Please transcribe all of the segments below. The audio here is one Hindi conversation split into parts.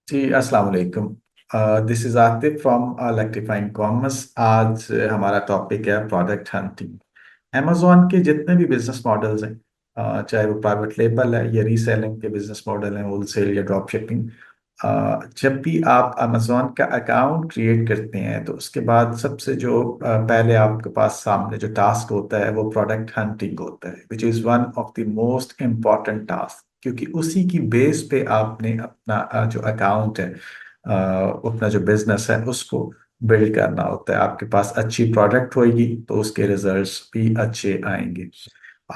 जी अस्सलाम वालेकुम। This is Atif from electrifying commerce. आज हमारा टॉपिक है प्रोडक्ट हंटिंग। अमेजोन के जितने भी बिजनेस मॉडल्स हैं, चाहे वो प्राइवेट लेबल है या रीसेलिंग के बिजनेस मॉडल हैं, होलसेल या ड्रॉप शिपिंग। जब भी आप अमेजोन का अकाउंट क्रिएट करते हैं तो उसके बाद सबसे जो पहले आपके पास सामने जो टास्क होता है वो प्रोडक्ट हंटिंग होता है, which is one of the most important task, क्योंकि उसी की बेस पे आपने अपना जो अकाउंट है, अपना जो बिजनेस है उसको बिल्ड करना होता है। आपके पास अच्छी प्रोडक्ट होगी तो उसके रिजल्ट्स भी अच्छे आएंगे।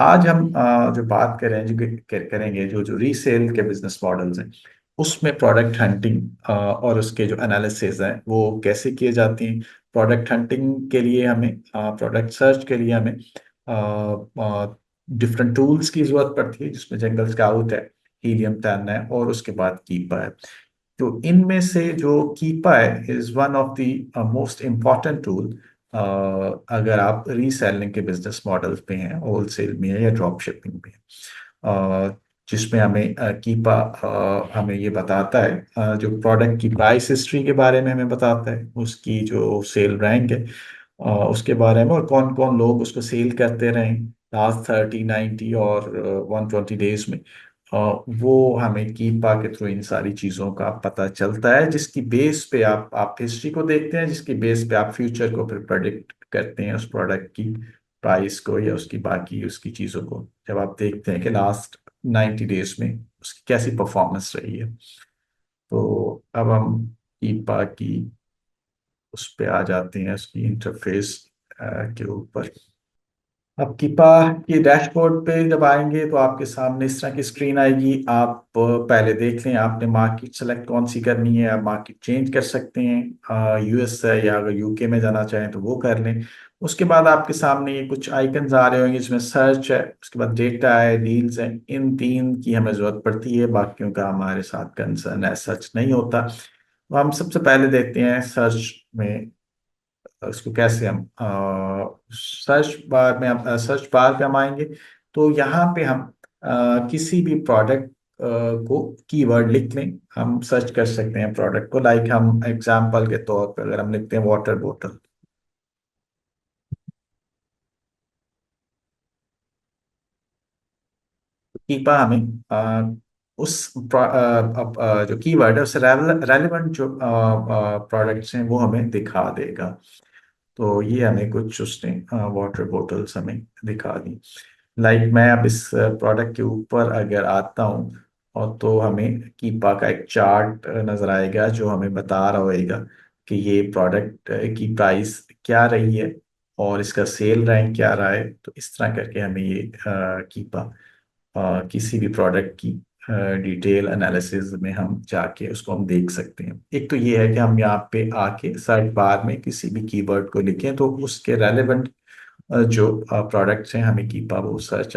आज हम जो बात करें जो करेंगे जो जो रीसेल के बिजनेस मॉडल्स हैं, उसमें प्रोडक्ट हंटिंग और उसके जो एनालिसिस हैं वो कैसे किए जाती हैं। प्रोडक्ट हंटिंग के लिए हमें, प्रोडक्ट सर्च के लिए हमें डिफरेंट टूल्स की जरूरत पड़ती है, जिसमें जंगल स्काउट है, हीलियम 10 है और उसके बाद कीपा है। तो इनमें से जो कीपा है is one of the most important tool अगर आप रीसेलिंग के बिजनेस मॉडल पे हैं, होलसेल में है या ड्रॉप शिपिंग में है। जिसमें हमें कीपा हमें ये बताता है, जो प्रोडक्ट की प्राइस हिस्ट्री के बारे में हमें बताता है, उसकी जो सेल रैंक है उसके बारे में, और कौन कौन लोग उसको सेल करते रहे लास्ट 30, 90 और 120 डेज में। अ, वो हमें कीपा के थ्रू इन सारी चीज़ों का पता चलता है, जिसकी बेस पे आप हिस्ट्री को देखते हैं, जिसकी बेस पे आप फ्यूचर को फिर प्रेडिक्ट करते हैं उस प्रोडक्ट की प्राइस को या उसकी बाकी उसकी चीज़ों को, जब आप देखते हैं कि लास्ट 90 डेज में उसकी कैसी परफॉर्मेंस रही है। तो अब हम कीपा की उस पे आ जाते हैं, उसकी इंटरफेस के ऊपर। अब कीपा की डैशबोर्ड पे जब आएंगे तो आपके सामने इस तरह की स्क्रीन आएगी। आप पहले देख लें आपने मार्केट सेलेक्ट कौन सी करनी है। आप मार्केट चेंज कर सकते हैं, यूएस है या अगर यूके में जाना चाहें तो वो कर लें। उसके बाद आपके सामने ये कुछ आइकन्स आ रहे होंगे, जिसमें सर्च है, उसके बाद डेटा है, डील्स है। इन तीन की हमें जरूरत पड़ती है, बाकियों का हमारे साथ कंसर्न है सच नहीं होता। तो हम सबसे पहले देखते हैं सर्च में उसको कैसे हम सर्च बार में, हम सर्च बार पे हम आएंगे तो यहाँ पे हम किसी भी प्रोडक्ट को कीवर्ड लिख लें। हम सर्च कर सकते हैं प्रोडक्ट को, लाइक हम एग्जांपल के तौर पर अगर हम लिखते हैं वाटर बोतल। कीपा हमें जो कीवर्ड है उससे रेलिवेंट जो प्रोडक्ट्स हैं वो हमें दिखा देगा। तो ये हमें कुछ उसने वाटर बॉटल्स हमें दिखा दी। लाइक मैं अब इस प्रोडक्ट के ऊपर अगर आता हूँ और तो हमें कीपा का एक चार्ट नजर आएगा जो हमें बता रहा होगा कि ये प्रोडक्ट की प्राइस क्या रही है और इसका सेल रैंक क्या रहा है। तो इस तरह करके हमें ये कीपा किसी भी प्रोडक्ट की डिटेल एनालिसिस में हम जाके उसको हम देख सकते हैं। एक तो ये है कि हम यहाँ पे आके सर्च बार में किसी भी कीवर्ड को लिखें तो उसके रेलेवेंट जो प्रोडक्ट्स हैं हमें कीपा वो सर्च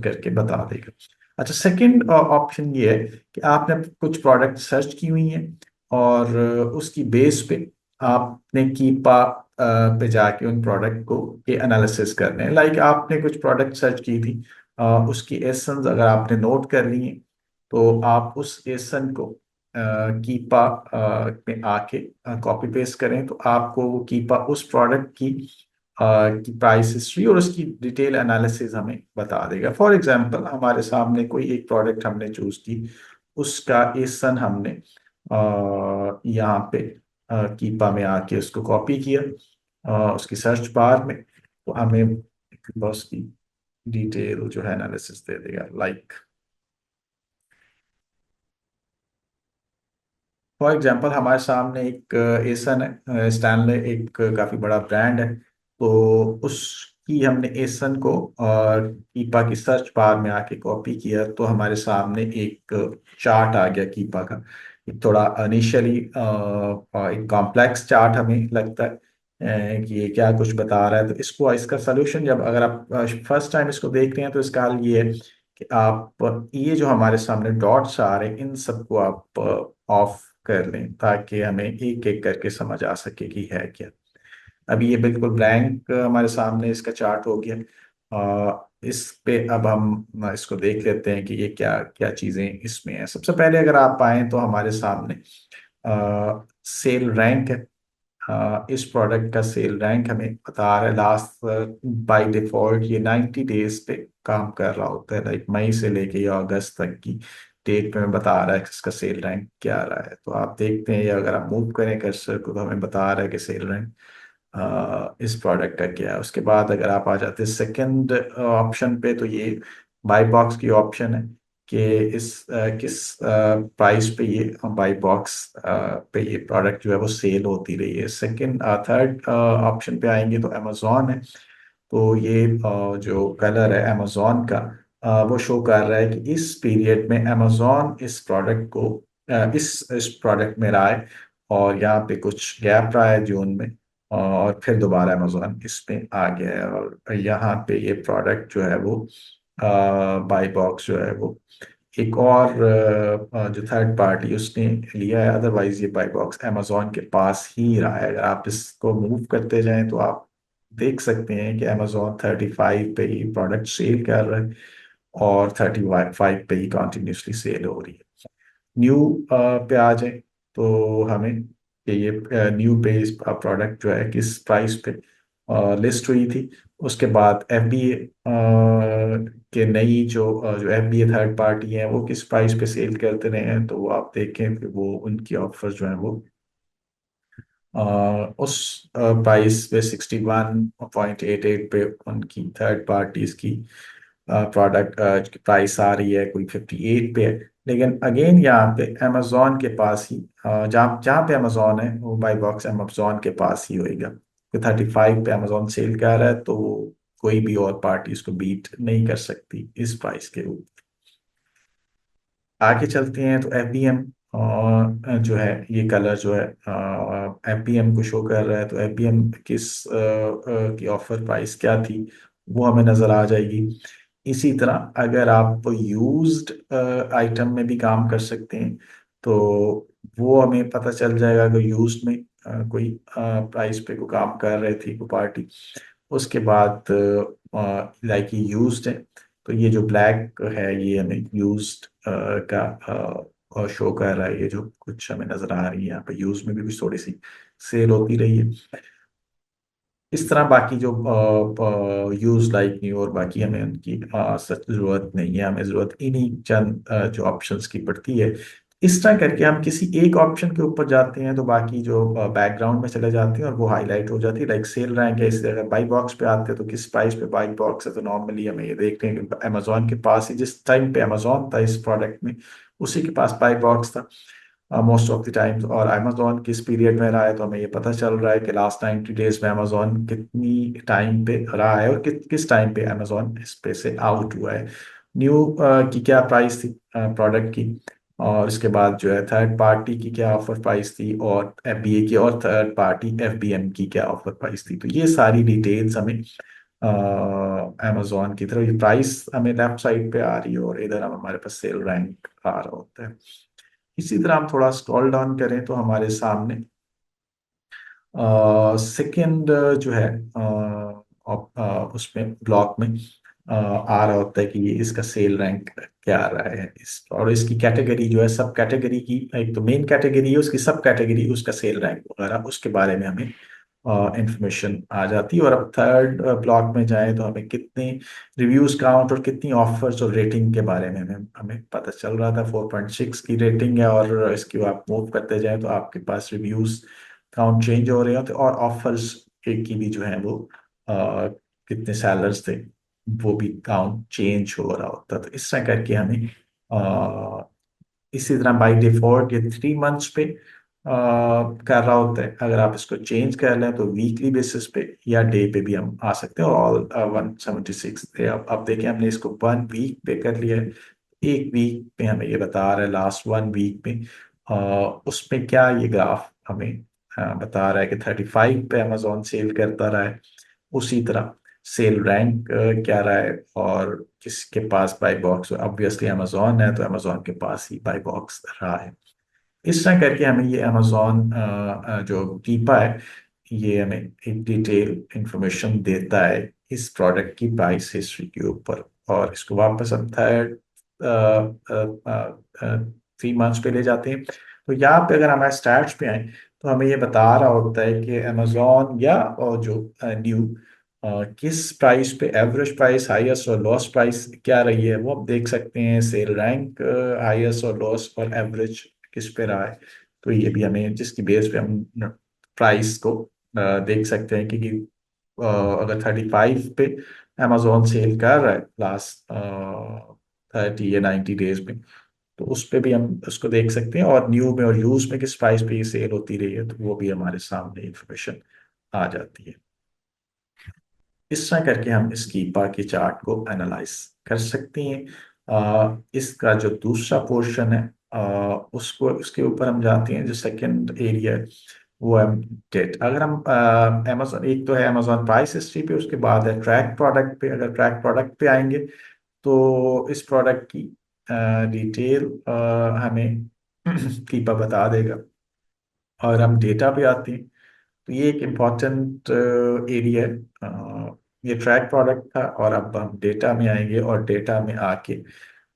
करके बता देगा। अच्छा, सेकंड ऑप्शन ये है कि आपने कुछ प्रोडक्ट सर्च की हुई हैं और उसकी बेस पे आपने कीपा पे जाके उन प्रोडक्ट को के एनालिसिस करने हैं। लाइक आपने कुछ प्रोडक्ट सर्च की थी, उसकी एसेंस अगर आपने नोट कर ली है तो आप उस एसन को कीपा में आके कॉपी पेस्ट करें तो आपको वो कीपा उस प्रोडक्ट की प्राइस हिस्ट्री और उसकी डिटेल एनालिसिस हमें बता देगा। फॉर एग्जांपल हमारे सामने कोई एक प्रोडक्ट हमने चूज की, उसका एसन हमने यहाँ पे कीपा में आके उसको कॉपी किया, उसकी सर्च बार में, तो हमें बस की डिटेल जो है एनालिसिस दे देगा। लाइक फॉर एग्जांपल हमारे सामने एक एसन है, स्टैनले एक काफ़ी बड़ा ब्रांड है। तो उसकी हमने एसन को कीपा की सर्च बार में आके कॉपी किया तो हमारे सामने एक चार्ट आ गया कीपा का। एक थोड़ा इनिशियली एक कॉम्प्लेक्स चार्ट हमें लगता है कि ये क्या कुछ बता रहा है। तो इसको इसका सोल्यूशन, जब अगर आप फर्स्ट टाइम इसको देख रहे हैं तो इसका हल ये है कि आप ये जो हमारे सामने डॉट्स आ रहे हैं इन सबको आप ऑफ कर लें, ताकि हमें एक एक करके समझ आ सके कि है क्या। अभी ये बिल्कुल ब्लैंक हमारे सामने इसका चार्ट हो गया। इस पे अब हम इसको देख लेते हैं कि ये क्या क्या चीजें इसमें हैं। सबसे पहले अगर आप आए तो हमारे सामने सेल रैंक है। इस प्रोडक्ट का सेल रैंक हमें बता रहा है लास्ट, बाय डिफॉल्ट ये 90 डेज पे काम कर रहा होता है, लाइक मई से लेके या अगस्त तक की डेट पे हमें बता रहा है कि इसका सेल रैंक क्या आ रहा है। तो आप देखते हैं, या अगर आप मूव करें कर्सर को तो हमें बता रहा है कि सेल रैंक इस प्रोडक्ट का क्या है। उसके बाद अगर आप आ जाते हैं सेकंड ऑप्शन पे, तो ये बाय बॉक्स की ऑप्शन है कि किस प्राइस पे ये बाय बॉक्स पे ये प्रोडक्ट जो है वो सेल होती रही है। सेकंड थर्ड ऑप्शन पे आएंगे तो अमेजोन है। तो ये जो कलर है अमेजोन का, वो शो कर रहा है कि इस पीरियड में अमेजोन इस प्रोडक्ट को इस प्रोडक्ट में रहा है, और यहाँ पे कुछ गैप रहा है जून में, और फिर दोबारा अमेजोन इस पे आ गया है। और यहाँ पे ये प्रोडक्ट जो है वो बाई बॉक्स जो है वो एक और जो थर्ड पार्टी उसने लिया है। अदरवाइज ये बाई बॉक्स अमेजोन के पास ही रहा है। अगर आप इसको मूव करते जाएं तो आप देख सकते हैं कि अमेजोन 35 पे ही प्रोडक्ट सेल कर रहा है, और 35 पे ही कंटिन्यूसली सेल हो रही है। न्यू पे आ जाए तो हमें कि ये न्यू पे प्रोडक्ट जो है किस प्राइस पे लिस्ट हुई थी। उसके बाद एफबीए के नई जो एफबीए थर्ड पार्टी है वो किस प्राइस पे सेल करते रहे हैं, तो वो आप देखें कि वो उनकी ऑफर जो है वो अ, उस प्राइस पे 61.88 पे उनकी थर्ड पार्टीज की प्रोडक्ट की प्राइस आ रही है, कोई 58 पे है। लेकिन अगेन यहाँ पे अमेजोन के पास ही जहाँ जहाँ पे अमेजोन है वो बाई बॉक्स अमेजोन के पास ही होएगा। तो 35 पे अमेजोन सेल कर रहा है, तो कोई भी और पार्टी इसको बीट नहीं कर सकती इस प्राइस के ऊपर। आगे चलते हैं तो एफबीएम जो है, ये कलर जो है एफबीएम को शो कर रहा है। तो एफबीएम की ऑफर प्राइस क्या थी वो हमें नजर आ जाएगी। इसी तरह अगर आप यूज्ड आइटम में भी काम कर सकते हैं तो वो हमें पता चल जाएगा। अगर यूज्ड में कोई प्राइस पे को काम कर रहे थी कोई पार्टी, उसके बाद लाइक ये यूज्ड है, तो ये जो ब्लैक है ये हमें यूज्ड का शो कर रहा है। ये जो कुछ हमें नजर आ रही है यहाँ पे यूज में भी कुछ थोड़ी सी सेल होती रही है। इस तरह बाकी जो यूज लाइक न्यू और बाकी हमें उनकी सच जरूरत नहीं है। हमें जरूरत इन्हीं चंद जो ऑप्शंस की पड़ती है। इस तरह करके हम किसी एक ऑप्शन के ऊपर जाते हैं तो बाकी जो बैकग्राउंड में चले जाते हैं और वो हाईलाइट हो जाती है, लाइक सेल रैंक है। इससे अगर बाई बॉक्स पे आते हैं तो किस प्राइस पे बाई बॉक्स है, तो नॉर्मली हमें ये देखते हैं कि अमेजोन के पास ही जिस टाइम पे अमेजोन था इस प्रोडक्ट में उसी के पास बाई बॉक्स था मोस्ट ऑफ द टाइम्स। और अमेजोन किस पीरियड में रहा है तो हमें ये पता चल रहा है कि लास्ट 90 डेज में अमेजोन कितनी टाइम पे रहा है और किस टाइम पे अमेजोन इस पे से आउट हुआ है। न्यू की क्या प्राइस थी प्रोडक्ट की, और इसके बाद जो है थर्ड पार्टी की क्या ऑफर प्राइस थी, और एफबीए की और थर्ड पार्टी एफबीएम की क्या ऑफर प्राइस थी। तो ये सारी डिटेल्स हमें अमेजोन की तरफ, ये प्राइस हमें लेफ्ट साइड पे आ रही है और इधर हम हमारे पास सेल रैंक आ रहा होता है। इसी तरह हम थोड़ा स्क्रॉल डाउन करें तो हमारे सामने सेकंड जो है उसमें ब्लॉक में आ रहा होता है कि ये इसका सेल रैंक क्या आ रहा है इस, और इसकी कैटेगरी जो है सब कैटेगरी की, एक तो मेन कैटेगरी है उसकी सब कैटेगरी उसका सेल रैंक वगैरह उसके बारे में हमें इंफॉर्मेशन आ जाती है। और अब थर्ड ब्लॉक में जाए तो हमें कितने रिव्यूज काउंट और कितनी ऑफर्स और रेटिंग के बारे में हमें हमें पता चल रहा था। 4.6 की रेटिंग है, और इसकी आप मूव करते जाए तो आपके पास रिव्यूज काउंट चेंज हो रहे होते, और ऑफर्स की भी जो है वो कितने सेलर्स थे वो भी काउंट चेंज हो रहा होता। तो इस तरह करके हमें इसी तरह बाय डिफॉल्ट ये 3 मंथ्स पे कर रहा होता है। अगर आप इसको चेंज कर लें तो वीकली बेसिस पे या डे पे भी हम आ सकते हैं। और ऑल 176 थे। अब देखिए हमने इसको 1 वीक पे कर लिया है। एक वीक पे हमें ये बता रहा है लास्ट 1 वीक में उसमें क्या ये ग्राफ हमें बता रहा है कि 35 पे अमेजोन सेल करता रहा है। उसी तरह सेल रैंक क्या रहा है, और किसके पास बाई बॉक्स, ऑब्वियसली अमेजोन है तो अमेजोन के पास ही बाई बॉक्स रहा है। इस तरह करके हमें ये अमेजोन जो कीपा है ये हमें एक डिटेल इंफॉर्मेशन देता है इस प्रोडक्ट की प्राइस हिस्ट्री के ऊपर, और इसको वापस हम थर्ड 3 मंथ्स पे ले जाते हैं। तो यहाँ पे अगर हमारे स्टैट्स पे आए तो हमें ये बता रहा होता है कि अमेजोन या और जो न्यू किस प्राइस पे एवरेज प्राइस, हाईएस्ट और लोएस्ट प्राइस क्या रही है, वो आप देख सकते हैं। सेल रैंक हाईएस्ट और लोएस्ट और एवरेज किस पे रहा है। तो ये भी हमें, जिसकी बेस पे हम प्राइस को देख सकते हैं कि अगर 35 पे अमेजोन सेल कर रहा है लास्ट 30 या 90 डेज में, तो उस पे भी हम उसको देख सकते हैं। और न्यू में और यूज में किस प्राइस पे ये सेल होती रही है, तो वो भी हमारे सामने इंफॉर्मेशन आ जाती है। इस तरह करके हम इस कीपा की चार्ट को एनालाइज कर सकते हैं। इसका जो दूसरा पोर्शन है, उसको उसके ऊपर हम जाते हैं। जो सेकंड एरिया है वो है डेट। अगर हम अमेजोन, एक तो है अमेजोन प्राइस हिस्ट्री पे, उसके बाद है ट्रैक प्रोडक्ट पे। अगर ट्रैक प्रोडक्ट पे आएंगे तो इस प्रोडक्ट की डिटेल हमें कीपा बता देगा। और हम डेटा पे आते हैं, तो ये एक इम्पॉर्टेंट एरिया है। ये ट्रैक प्रोडक्ट था, और अब हम डेटा में आएंगे, और डेटा में आके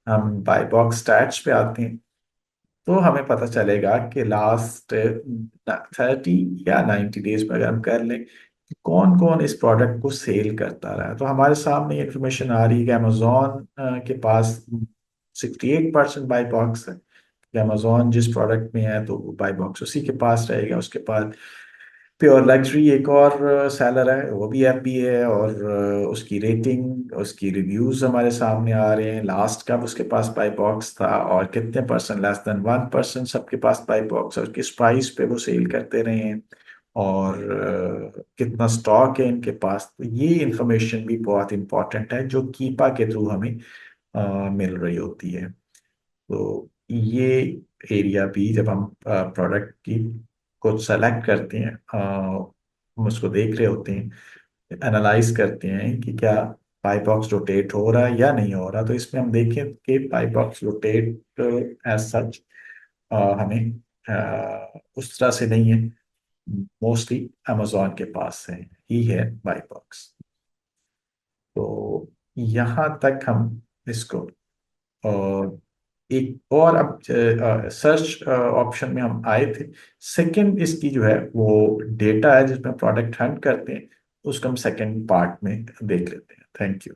हम बाय बॉक्स स्टैट्स पे आते हैं। तो हमें पता चलेगा कि लास्ट 30 या 90 डेज में अगर हम कर लें कि कौन कौन इस प्रोडक्ट को सेल करता रहा है, तो हमारे सामने इंफॉर्मेशन आ रही है कि अमेजोन के पास 68% बाय बॉक्स है। कि अमेजोन जिस प्रोडक्ट में है तो बाय बॉक्स उसी के पास रहेगा। उसके पास प्योर लग्जरी एक और सेलर है, वो भी एफबी है, और उसकी रेटिंग, उसकी रिव्यूज हमारे सामने आ रहे हैं। लास्ट का उसके पास बाई बॉक्स था, और कितने परसेंट, लेस देन 1% सबके पास बाई बॉक्स, और किस प्राइस पे वो सेल करते रहे हैं, और कितना स्टॉक है इनके पास। तो ये इंफॉर्मेशन भी बहुत इंपॉर्टेंट है, जो कीपा के थ्रू हमें मिल रही होती है। तो ये एरिया भी जब हम प्रोडक्ट की को सेलेक्ट करते हैं, हम उसको देख रहे होते हैं, एनालाइज करते हैं कि क्या पाई बॉक्स रोटेट हो रहा है या नहीं हो रहा। तो इसमें हम देखें कि पाई बॉक्स रोटेट एज सच हमें उस तरह से नहीं है। मोस्टली अमेजोन के पास है ही है पाई बॉक्स। तो यहाँ तक हम इसको, और एक और अब सर्च ऑप्शन में हम आए थे। सेकंड इसकी जो है वो डेटा है जिसमें प्रोडक्ट हंट करते हैं, उसको हम सेकंड पार्ट में देख लेते हैं। Thank you.